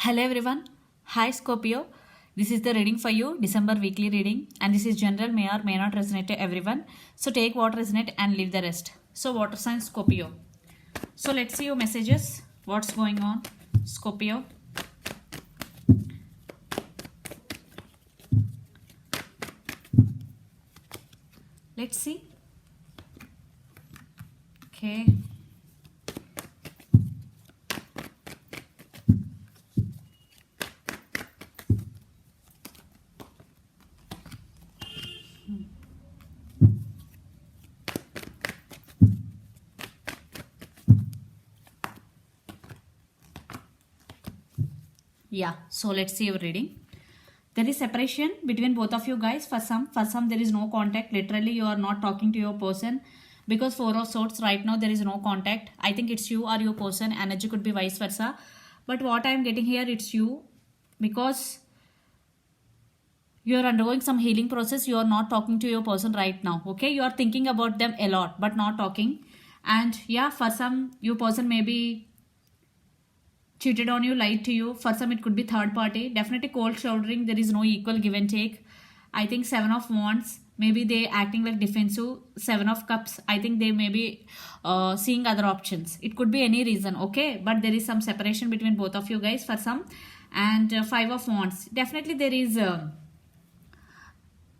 Hello everyone. Hi Scorpio. This is the reading for you, December weekly reading, and this is general, may or may not resonate to everyone. So take what resonate and leave the rest. So water sign Scorpio. So let's see your messages. What's going on, Scorpio? Let's see. Okay. Yeah, so let's see your reading. There is separation between both of you guys. For some there is no contact. Literally you are not talking to your person because Four of Swords right now there is no contact. I think it's you or your person. Energy could be vice versa. But what I am getting here, it's you because you are undergoing some healing process. You are not talking to your person right now. Okay, you are thinking about them a lot but not talking. And yeah, for some your person may be cheated on you, lied to you. For some it could be third party. Definitely cold shouldering. There is no equal give and take. I think Seven of Wands, maybe they acting like defensive. Seven of Cups, I think they may be seeing other options. It could be any reason, okay, but there is some separation between both of you guys for some. And Five of Wands, definitely there is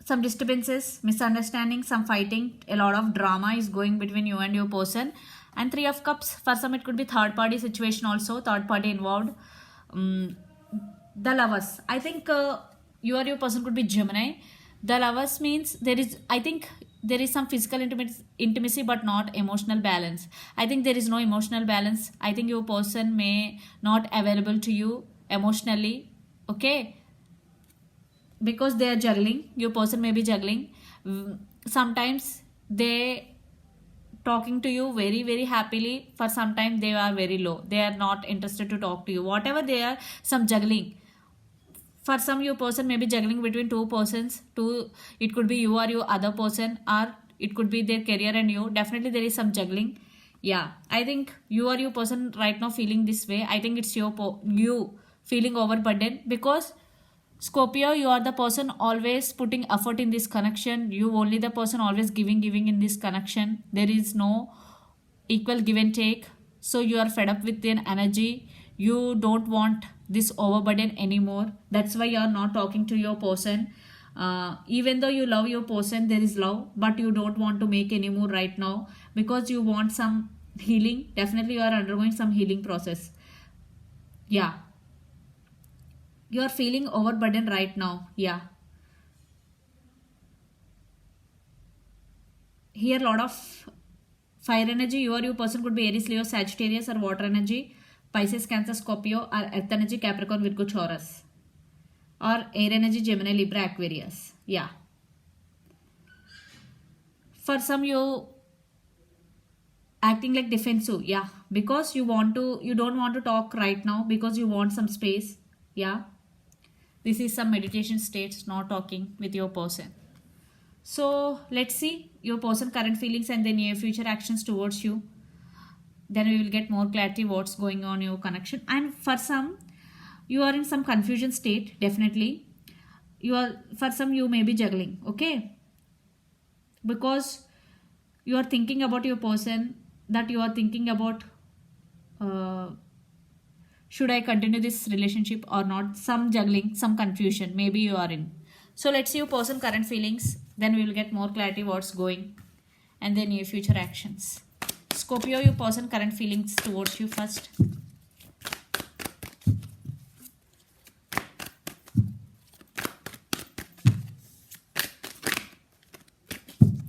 some disturbances, misunderstanding, some fighting. A lot of drama is going between you and your person. And Three of Cups, for some it could be third party situation also, third party involved. The Lovers, I think you or your person could be Gemini. The Lovers means there is, I think there is some physical intimacy but not emotional balance. I think there is no emotional balance. I think your person may not available to you emotionally, okay, because they are juggling. Your person may be juggling. Sometimes they talking to you very happily. For some time they are very low, they are not interested to talk to you, whatever they are, some juggling. For some your person may be juggling between two persons. It could be you or your other person, or it could be their career and you. Definitely there is some juggling. Yeah, I think you or your person right now feeling this way. I think it's you feeling overburdened because Scorpio, you are the person always putting effort in this connection. You only the person always giving in this connection. There is no equal give and take. So you are fed up with their energy. You don't want this overburden anymore. That's why you are not talking to your person. Even though you love your person, there is love, but you don't want to make any more right now because you want some healing. Definitely you are undergoing some healing process. Yeah, you are feeling overburdened right now. Yeah, here lot of fire energy. You or your person could be Aries, Leo, Sagittarius, or water energy, Pisces, Cancer, Scorpio, or earth energy, Capricorn, Virgo, Taurus, or air energy, Gemini, Libra, Aquarius. Yeah, for some you acting like defensive. Yeah, because you don't want to talk right now because you want some space. Yeah, this is some meditation states, not talking with your person. So let's see your person current feelings and the near future actions towards you. Then we will get more clarity what's going on in your connection. And for some, you are in some confusion state. Definitely, for some you may be juggling. Okay, because you are thinking about your person, that you are thinking about should I continue this relationship or not. Some juggling, some confusion. Maybe you are in. So let's see your person current feelings. Then we will get more clarity what's going and then your future actions. Scorpio, your person current feelings towards you first.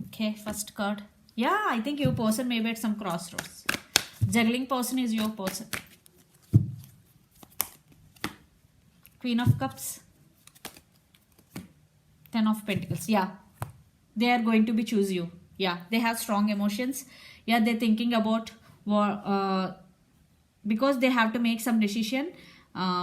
Okay, first card. Yeah, I think your person may be at some crossroads. Juggling person is your person. Queen of Cups, Ten of Pentacles. Yeah, they are going to be choose you. Yeah, they have strong emotions. Yeah, they're thinking about because they have to make some decision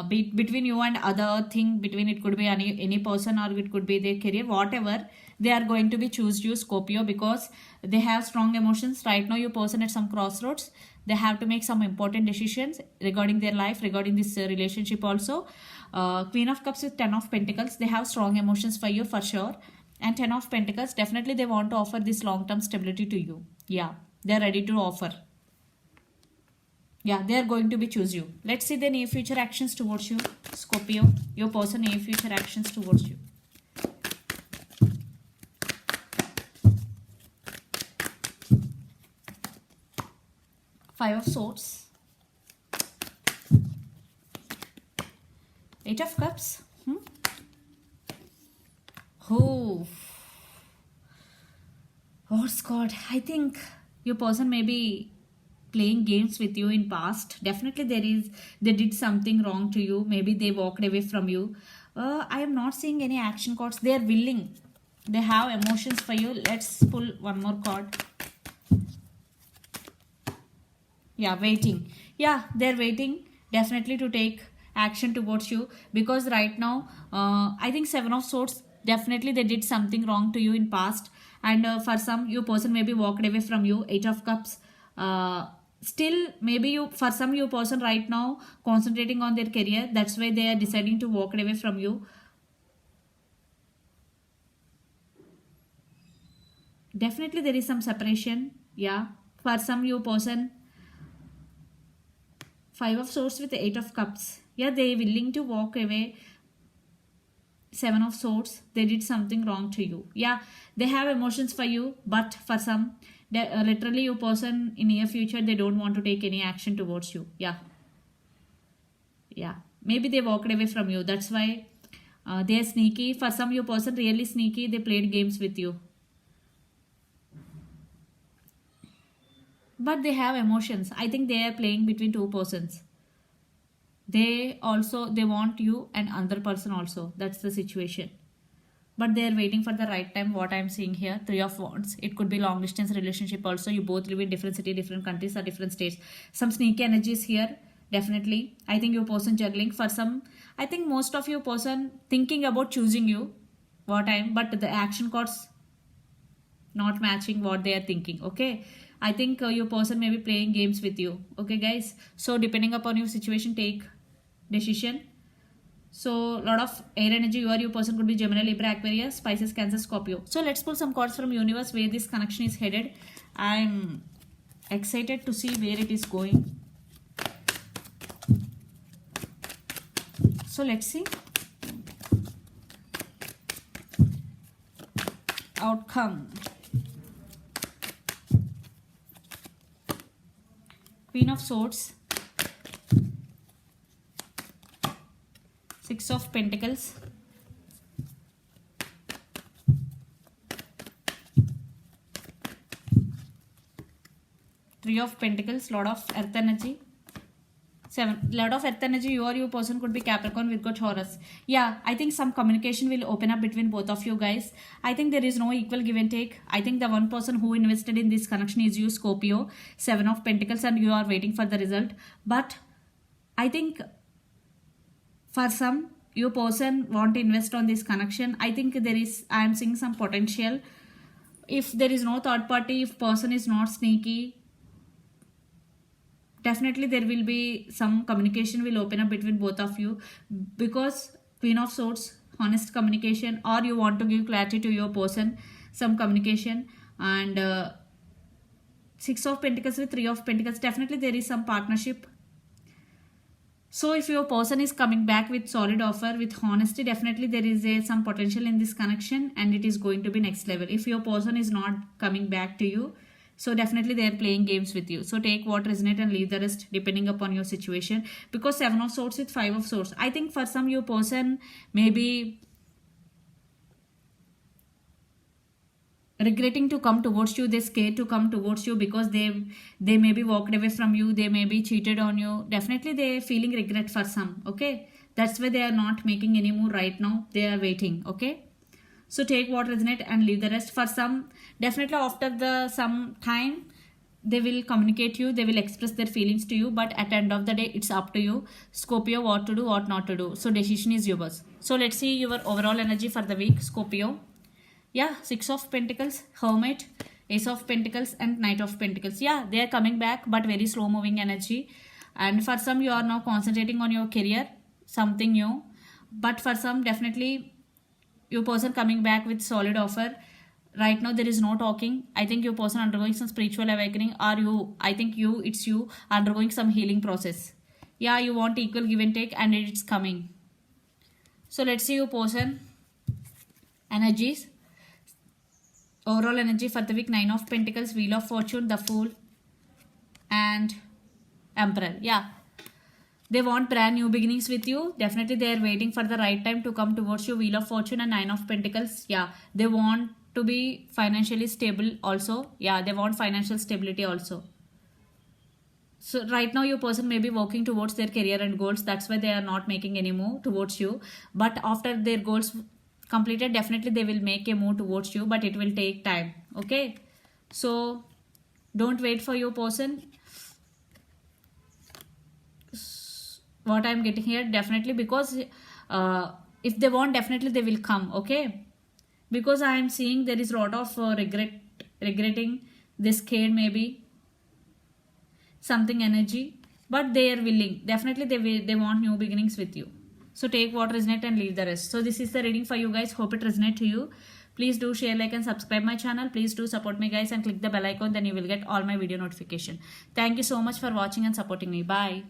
between you and other thing. Between it could be any person or it could be their career, whatever. They are going to be choose you, Scorpio, because they have strong emotions right now. Your person at some crossroads. They have to make some important decisions regarding their life, regarding this relationship also. Queen of Cups with 10 of Pentacles, they have strong emotions for you for sure. And 10 of Pentacles, definitely they want to offer this long-term stability to you. Yeah, they're ready to offer. Yeah, they are going to be choose you. Let's see the near future actions towards you, Scorpio. Your person near future actions towards you. Five of Swords, Eight of Cups. Oh, God, I think your person may be playing games with you in past. Definitely they did something wrong to you. Maybe they walked away from you. I am not seeing any action cards. They are willing. They have emotions for you. Let's pull one more card. Yeah, waiting. Yeah, they're waiting definitely to take action towards you, because right now I think Seven of Swords, definitely they did something wrong to you in past, and for some your person maybe walked away from you. Eight of Cups, still maybe you, for some your person right now concentrating on their career, that's why they are deciding to walk away from you. Definitely there is some separation. Yeah, for some your person, Five of Swords with Eight of Cups. Yeah, they willing to walk away. Seven of Swords, they did something wrong to you. Yeah, they have emotions for you, but for some, literally your person in near future, they don't want to take any action towards you. Yeah, maybe they walked away from you. That's why they are sneaky. For some, your person really sneaky. They played games with you, but they have emotions. I think they are playing between two persons. They want you and another person also. That's the situation, but they are waiting for the right time. What I'm seeing here, Three of Wands, it could be long distance relationship also. You both live in different city, different countries, or different states. Some sneaky energies here. Definitely, I think your person juggling. For some, I think most of your person thinking about choosing you, but the action cards not matching what they are thinking. Okay, I think your person may be playing games with you. Okay guys, so depending upon your situation, take decision. So lot of air energy. Your person could be Gemini, Libra, Aquarius, Pisces, Cancer, Scorpio. So let's pull some cards from universe where this connection is headed. I'm excited to see where it is going. So let's see outcome. Queen of Swords, Six of Pentacles, Three of Pentacles, lot of earth energy. Lot of earth energy. Your person could be Capricorn, Virgo, Taurus. Yeah, I think some communication will open up between both of you guys. I think there is no equal give and take. I think the one person who invested in this connection is you, Scorpio, Seven of Pentacles, and you are waiting for the result. But I think for some, your person want to invest on this connection. I think I am seeing some potential. If there is no third party, if person is not sneaky, definitely there will be some communication will open up between both of you, because Queen of Swords, honest communication, or you want to give clarity to your person, some communication. And Six of Pentacles with Three of Pentacles, definitely there is some partnership. So if your person is coming back with solid offer, with honesty, definitely there is some potential in this connection, and it is going to be next level. If your person is not coming back to you, so definitely they are playing games with you. So take what resonate and leave the rest depending upon your situation. Because Seven of Swords with Five of Swords, I think for some your person may be regretting to come towards you. They're scared to come towards you because they may be walked away from you. They may be cheated on you. Definitely they're feeling regret for some. Okay, that's why they are not making any move right now. They are waiting. Okay, so take what resonate and leave the rest. For some, definitely after some time, they will communicate you. They will express their feelings to you. But at the end of the day, it's up to you, Scorpio, what to do, what not to do. So decision is yours. So let's see your overall energy for the week, Scorpio. Yeah, Six of Pentacles, Hermit. Ace of Pentacles and Knight of Pentacles. Yeah, they are coming back, but very slow moving energy. And for some, you are now concentrating on your career, something new. But for some, definitely your person coming back with solid offer. Right now there is no talking. I think your person undergoing some spiritual awakening, or you, I think it's you undergoing some healing process. Yeah, you want equal give and take, and it's coming. So let's see your person energies. Overall energy for the week: Nine of Pentacles, Wheel of Fortune, the Fool, and Emperor. Yeah, they want brand new beginnings with you. Definitely they are waiting for the right time to come towards you. Wheel of Fortune and Nine of Pentacles. Yeah, they want to be financially stable also. Yeah, they want financial stability also. So right now your person may be working towards their career and goals. That's why they are not making any move towards you. But after their goals completed, definitely they will make a move towards you, but it will take time. Okay, so don't wait for your person. What I'm getting here, definitely, because if they want, definitely they will come. Okay, because I am seeing there is a lot of regretting, they scared, maybe something energy, but they are willing. Definitely they want new beginnings with you. So take what resonate and leave the rest. So this is the reading for you guys. Hope it resonate to you. Please do share, like, and subscribe my channel. Please do support me guys, and click the bell icon, then you will get all my video notification. Thank you so much for watching and supporting me. Bye.